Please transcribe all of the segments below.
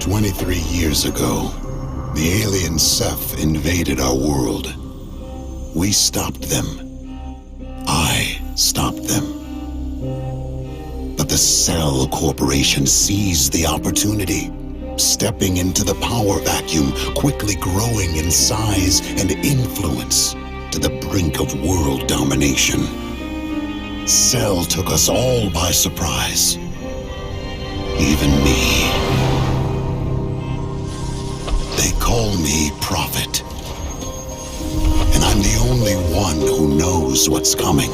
23 years ago, the alien Ceph invaded our world. We stopped them. I stopped them. But the Cell Corporation seized the opportunity, stepping into the power vacuum, quickly growing in size and influence to the brink of world domination. Cell took us all by surprise. Even me. They call me Prophet. And I'm the only one who knows what's coming.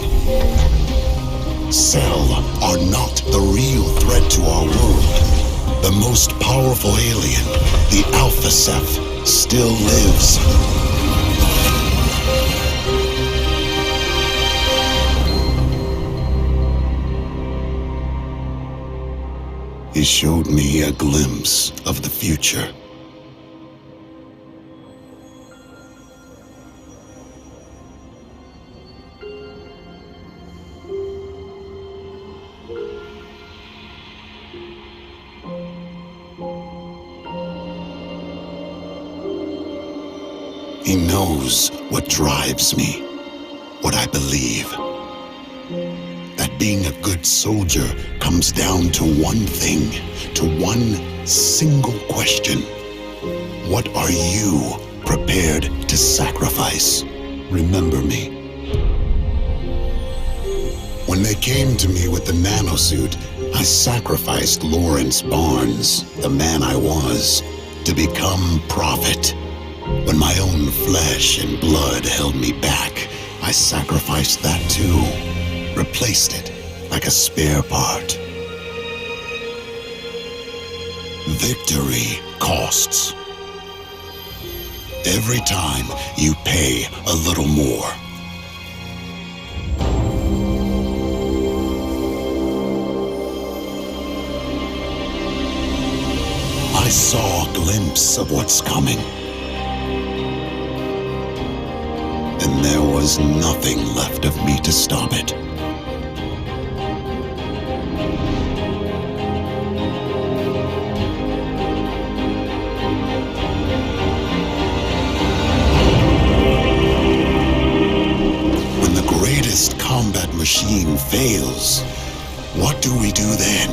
Cell are not the real threat to our world. The most powerful alien, the Alpha Ceph, still lives. He showed me a glimpse of the future. He knows what drives me, what I believe. That being a good soldier comes down to one thing, to one single question. What are you prepared to sacrifice? Remember me. When they came to me with the nanosuit, I sacrificed Lawrence Barnes, the man I was, to become Prophet. When my own flesh and blood held me back, I sacrificed that too. Replaced it like a spare part. Victory costs. Every time you pay a little more. I saw a glimpse of what's coming. And there was nothing left of me to stop it. When the greatest combat machine fails, what do we do then?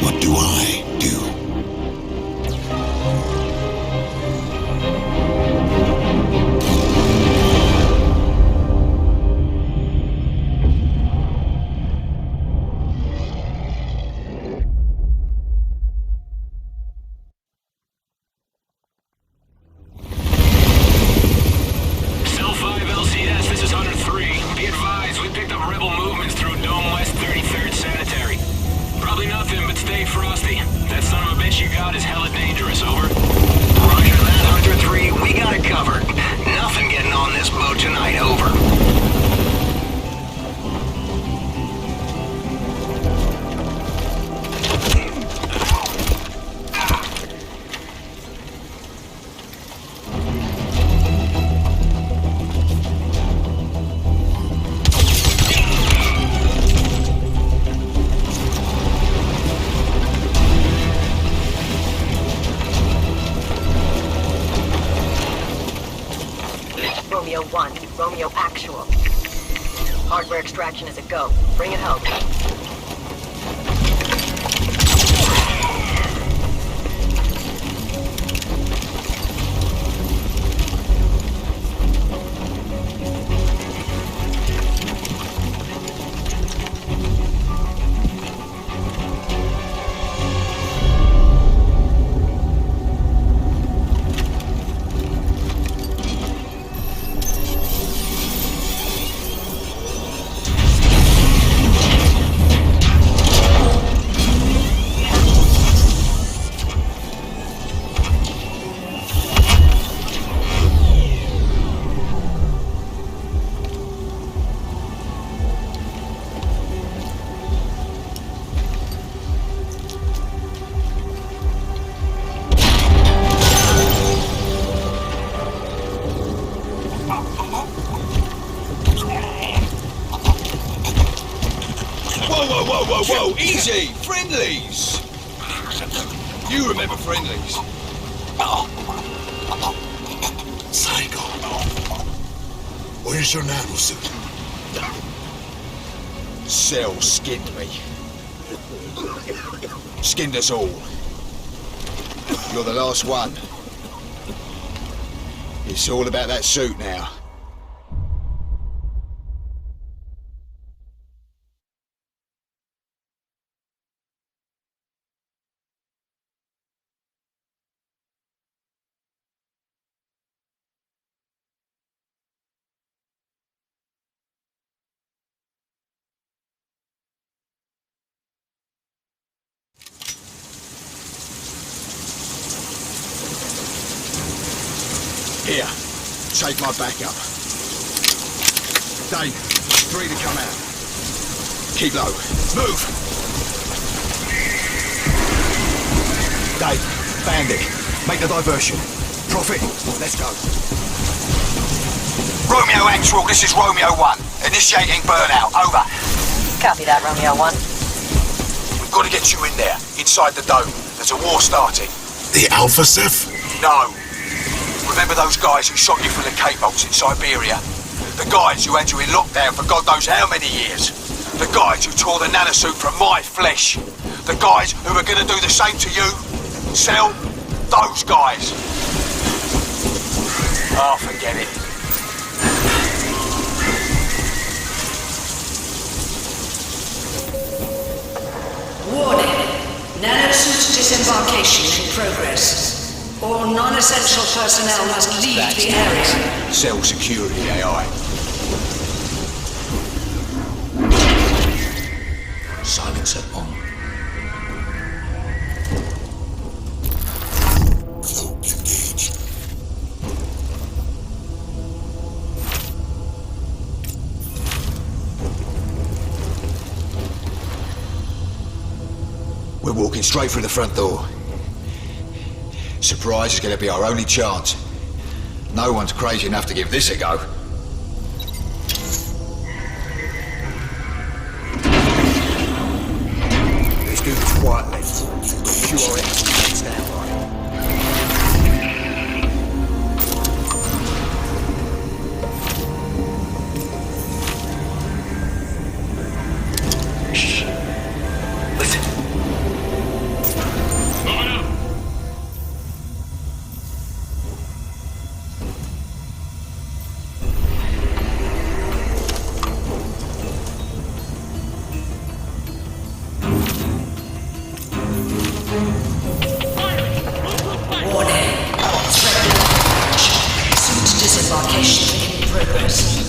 What do I do? Romeo Actual. Hardware extraction is a go. Bring it home. whoa, whoa, whoa, whoa! Easy! Friendlies! You remember friendlies? Psycho. Where's your nanosuit? Cell skinned me. Skinned us all. You're the last one. It's all about that suit now. Here, take my backup. Dave, 3 to come out. Keep low. Move! Dave, Bandit, make the diversion. Prophet, let's go. Romeo Actual, this is Romeo 1. Initiating burnout, over. Copy that, Romeo 1. We've got to get you in there, inside the dome. There's a war starting. The Alpha Ceph? No. Remember those guys who shot you from the Cape bolts in Siberia? The guys who had you in lockdown for God knows how many years? The guys who tore the nanosuit from my flesh? The guys who are gonna do the same to you? Cell? Those guys. Oh, forget it. Warning. Nanosuit disembarkation in progress. All non-essential personnel must leave the area. Cell security AI. Silencer on. Full engage. We're walking straight through the front door. Surprise is going to be our only chance. No one's crazy enough to give this a go. Let's do this quietly. Sure, stand by. Shh. Listen. Warning. Threat launch. Suit disembarkation in progress.